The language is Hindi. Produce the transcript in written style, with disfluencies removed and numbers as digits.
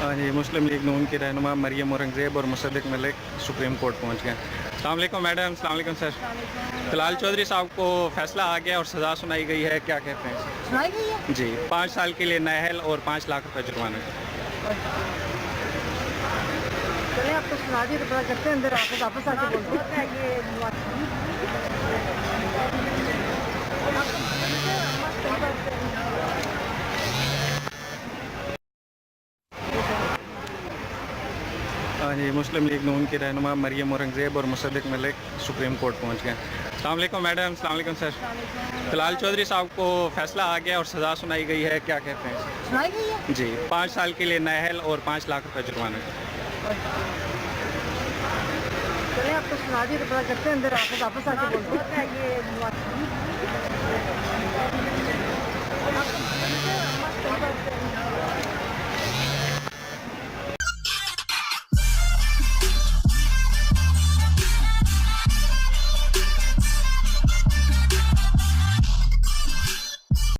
हाँ जी, मुस्लिम लीग नून की रहनुमा मरियम औरंगज़ेब और मुसद्दिक़ मलिक सुप्रीम कोर्ट पहुंच गए। अस्सलाम वालेकुम मैडम। अस्सलाम वालेकुम सर। फिलहाल चौधरी साहब को फैसला आ गया और सज़ा सुनाई गई है, क्या कहते हैं? सुनाई गई है जी, 5 साल के लिए नाअहल और 5 लाख रुपए जुर्माना। चले आपको सुना दिए तो पता करते हैं, अंदर आके वापस आके बोलते हैं हाँ जी, मुस्लिम लीग नून की रहनुमा मरियम औरंगज़ेब और मुसद्दिक़ मलिक सुप्रीम कोर्ट पहुंच गए। अस्सलाम वालेकुम मैडम। अस्सलाम वालेकुम सर। फिलहाल चौधरी साहब को फैसला आ गया और सज़ा सुनाई गई है, क्या कहते हैं? सुनाई गई है जी, 5 साल के लिए नाअहल और 5 लाख रुपए जुर्माना। चले आपको सुना दिए तो पता करते हैं, अंदर आके वापस आके बोलते हैं